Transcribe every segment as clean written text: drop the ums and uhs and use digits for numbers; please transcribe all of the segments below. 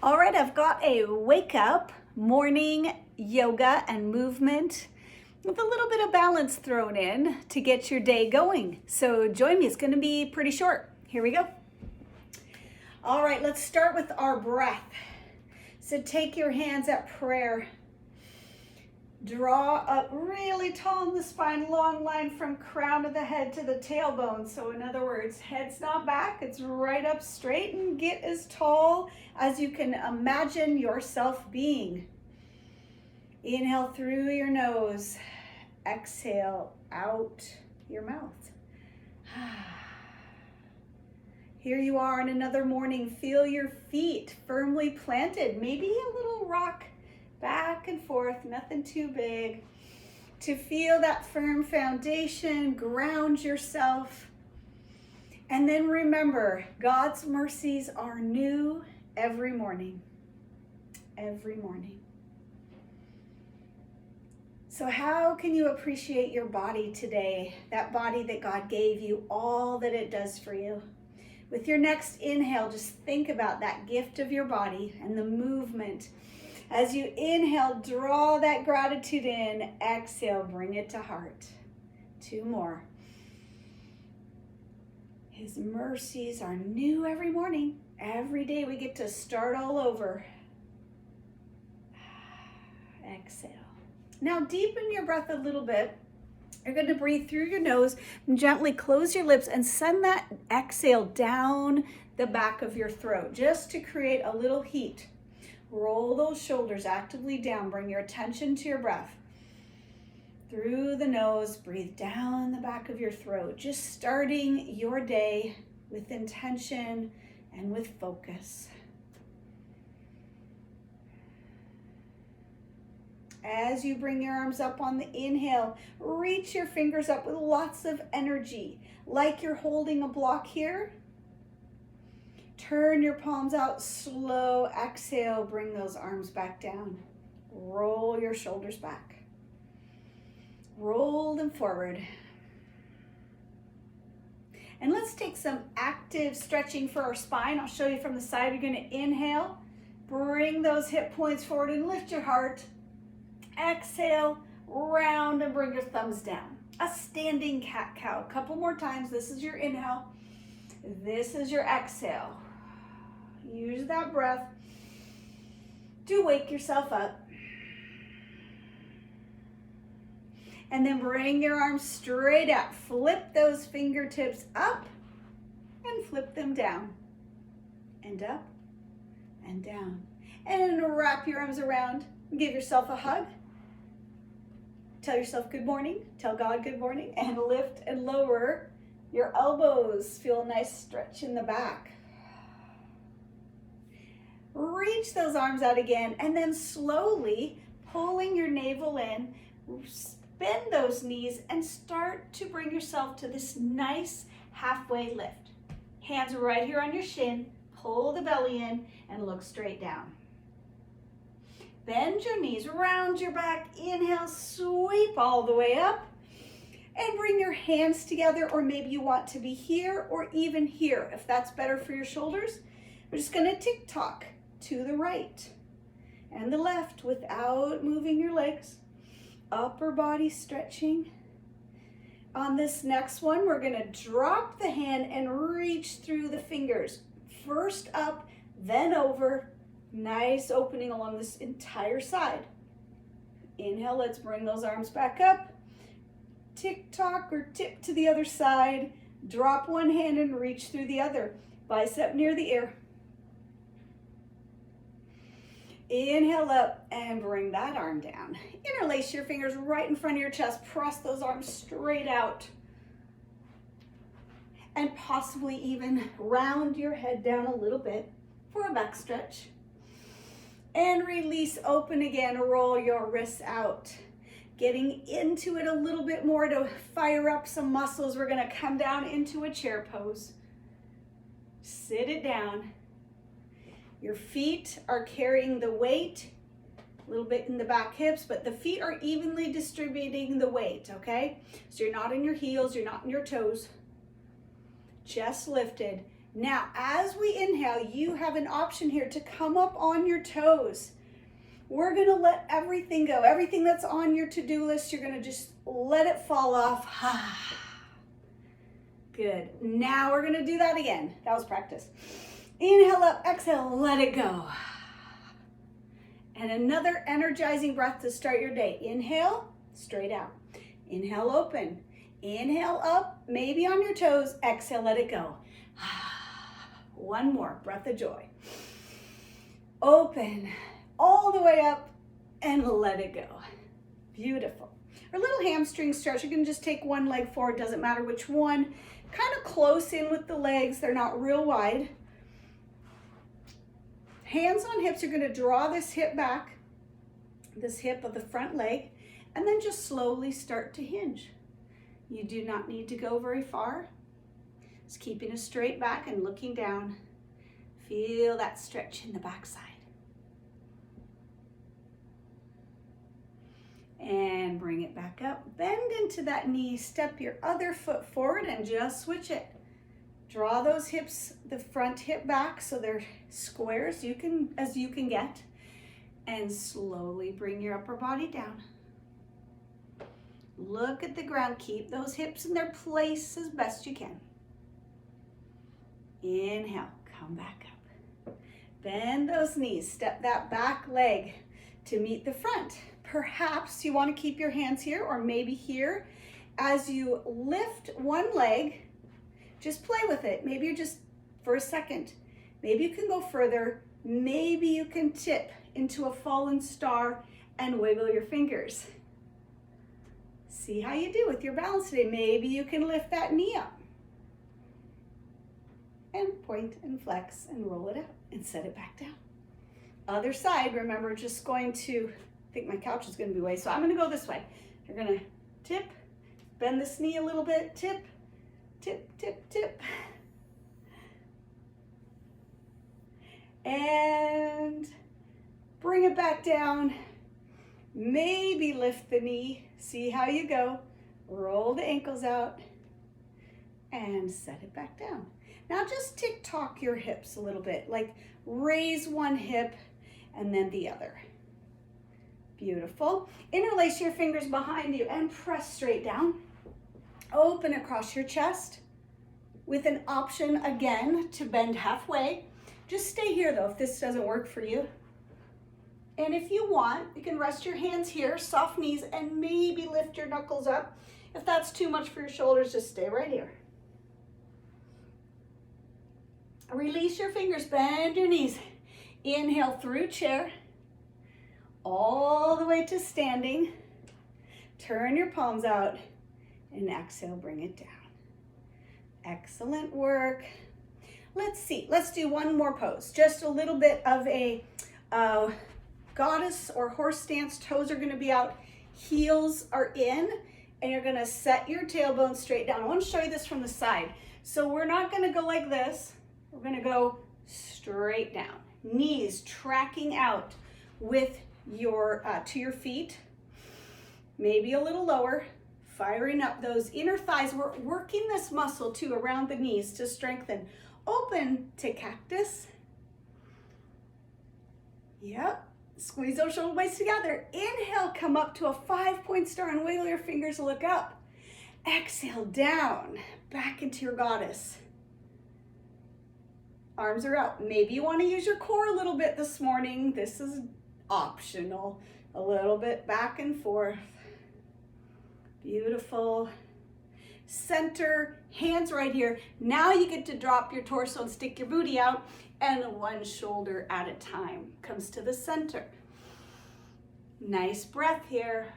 All right, I've got a wake up morning yoga and movement with a little bit of balance thrown in to get your day going. So join me, it's going to be pretty short. Here we go. All right, let's start with our breath. So take your hands at prayer. Draw up really tall in the spine, long line from crown of the head to the tailbone. So in other words, head's not back, it's right up straight, and get as tall as you can imagine yourself being. Inhale through your nose, exhale out your mouth. Here you are in another morning. Feel your feet firmly planted, maybe a little rock back and forth, nothing too big. To feel that firm foundation, ground yourself. And then remember, God's mercies are new every morning. Every morning. So how can you appreciate your body today? That body that God gave you, all that it does for you. With your next inhale, just think about that gift of your body and the movement. As you inhale, draw that gratitude in. Exhale, bring it to heart. 2 more. His mercies are new every morning. Every day we get to start all over. Exhale. Now deepen your breath a little bit. You're going to breathe through your nose and gently close your lips and send that exhale down the back of your throat just to create a little heat. Roll those shoulders actively down. Bring your attention to your breath. Through the nose, breathe down the back of your throat. Just starting your day with intention and with focus. As you bring your arms up on the inhale, reach your fingers up with lots of energy, like you're holding a block here. Turn your palms out, slow exhale, bring those arms back down. Roll your shoulders back. Roll them forward. And let's take some active stretching for our spine. I'll show you from the side. You're going to inhale, bring those hip points forward and lift your heart. Exhale, round and bring your thumbs down. A standing cat-cow. A couple more times. This is your inhale. This is your exhale. Use that breath to wake yourself up. And then bring your arms straight out. Flip those fingertips up and flip them down. And up and down. And wrap your arms around. Give yourself a hug. Tell yourself good morning. Tell God good morning. And lift and lower your elbows. Feel a nice stretch in the back. Reach those arms out again, and then slowly pulling your navel in, bend those knees and start to bring yourself to this nice halfway lift. Hands right here on your shin, pull the belly in and look straight down. Bend your knees, round your back, inhale, sweep all the way up, and bring your hands together, or maybe you want to be here or even here. If that's better for your shoulders, we're just gonna tick-tock to the right and the left without moving your legs. Upper body stretching. On this next one, we're gonna drop the hand and reach through the fingers. First up, then over. Nice opening along this entire side. Inhale, let's bring those arms back up. Tick-tock or tip to the other side. Drop one hand and reach through the other. Bicep near the ear. Inhale up and bring that arm down. Interlace your fingers right in front of your chest. Press those arms straight out. And possibly even round your head down a little bit for a back stretch. And release, open again, roll your wrists out. Getting into it a little bit more to fire up some muscles. We're gonna come down into a chair pose. Sit it down. Your feet are carrying the weight, a little bit in the back hips, but the feet are evenly distributing the weight, okay? So you're not in your heels, you're not in your toes. Chest lifted. Now, as we inhale, you have an option here to come up on your toes. We're gonna let everything go. Everything that's on your to-do list, you're gonna just let it fall off. Good. Now we're gonna do that again. That was practice. Inhale up, exhale, let it go. And another energizing breath to start your day. Inhale, straight out. Inhale, open. Inhale up, maybe on your toes. Exhale, let it go. One more, breath of joy. Open all the way up and let it go. Beautiful. Our little hamstring stretch, you can just take one leg forward, doesn't matter which one. Kind of close in with the legs, they're not real wide. Hands on hips, you're gonna draw this hip back, this hip of the front leg, and then just slowly start to hinge. You do not need to go very far. Just keeping a straight back and looking down. Feel that stretch in the backside. And bring it back up. Bend into that knee, step your other foot forward and just switch it. Draw those hips, the front hip back so they're square as you can get. And slowly bring your upper body down. Look at the ground, keep those hips in their place as best you can. Inhale, come back up. Bend those knees, step that back leg to meet the front. Perhaps you want to keep your hands here or maybe here. As you lift one leg, just play with it. Maybe you're just for a second. Maybe you can go further. Maybe you can tip into a fallen star and wiggle your fingers. See how you do with your balance today. Maybe you can lift that knee up. And point and flex and roll it out and set it back down. Other side, remember just going to, I think my couch is gonna be away, so I'm gonna go this way. You're gonna tip, bend this knee a little bit, tip, tip, tip, tip. And bring it back down. Maybe lift the knee, see how you go. Roll the ankles out and set it back down. Now just tick-tock your hips a little bit, like raise one hip and then the other. Beautiful. Interlace your fingers behind you and press straight down. Open across your chest with an option again to bend halfway. Just stay here though if this doesn't work for you. And if you want, you can rest your hands here, soft knees, and maybe lift your knuckles up. If that's too much for your shoulders, just stay right here. Release your fingers, bend your knees. Inhale through chair, all the way to standing. Turn your palms out, and exhale, bring it down. Excellent work. Let's see, let's do one more pose. Just a little bit of a goddess or horse stance. Toes are gonna be out, heels are in, and you're gonna set your tailbone straight down. I wanna show you this from the side. So we're not gonna go like this. We're gonna go straight down. Knees tracking out with your, to your feet. Maybe a little lower, firing up those inner thighs. We're working this muscle too around the knees to strengthen. Open to cactus. Yep. Squeeze those shoulder blades together. Inhale, come up to a 5-point star and wiggle your fingers, look up. Exhale, down, back into your goddess. Arms are out. Maybe you want to use your core a little bit this morning. This is optional. A little bit back and forth. Beautiful. Center, hands right here. Now you get to drop your torso and stick your booty out, and one shoulder at a time comes to the center. Nice breath here.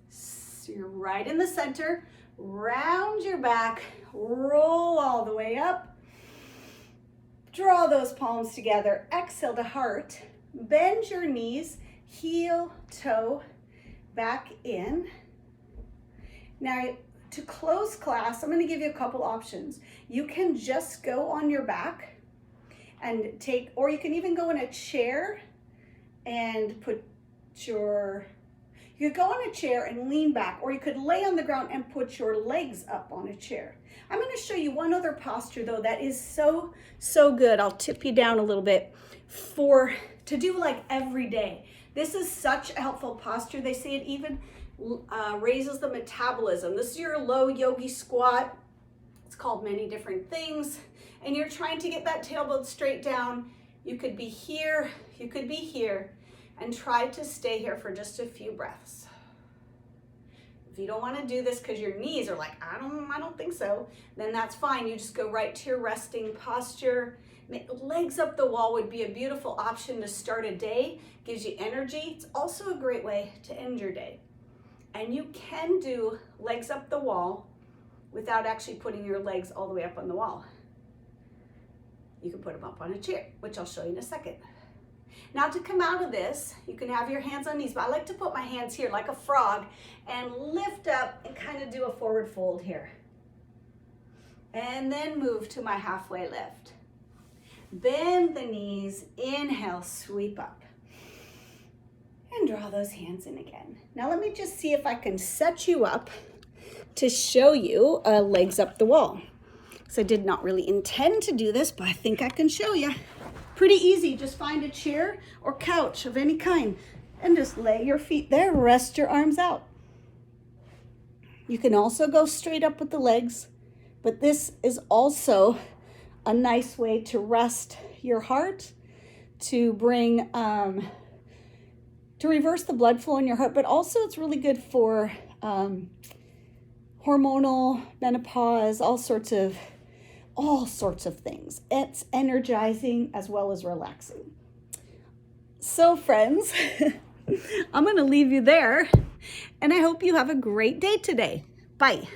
So you're right in the center. Round your back, roll all the way up. Draw those palms together. Exhale to heart. Bend your knees, heel, toe, back in. Now, to close class, I'm going to give you a couple options. You can just go on your back and take, or you can even go in a chair and you You could go on a chair and lean back, or you could lay on the ground and put your legs up on a chair. I'm going to show you one other posture though that is so good. I'll tip you down a little bit to do like every day. This is such a helpful posture. They say it even raises the metabolism. This is your low yogi squat. It's called many different things. And you're trying to get that tailbone straight down. You could be here, you could be here, and try to stay here for just a few breaths. If you don't want to do this because your knees are like, I don't think so, then that's fine. You just go right to your resting posture. Legs up the wall would be a beautiful option to start a day. Gives you energy. It's also a great way to end your day. And you can do legs up the wall without actually putting your legs all the way up on the wall. You can put them up on a chair, which I'll show you in a second. Now to come out of this, you can have your hands on knees, but I like to put my hands here like a frog and lift up and kind of do a forward fold here. And then move to my halfway lift. Bend the knees, inhale, sweep up. And draw those hands in again. Now let me just see if I can set you up to show you legs up the wall. So I did not really intend to do this, but I think I can show you. Pretty easy, just find a chair or couch of any kind and just lay your feet there, rest your arms out. You can also go straight up with the legs, but this is also a nice way to rest your heart, to bring, to reverse the blood flow in your heart, but also it's really good for hormonal, menopause, all sorts of things. It's energizing as well as relaxing. So friends, I'm going to leave you there, and I hope you have a great day today. Bye.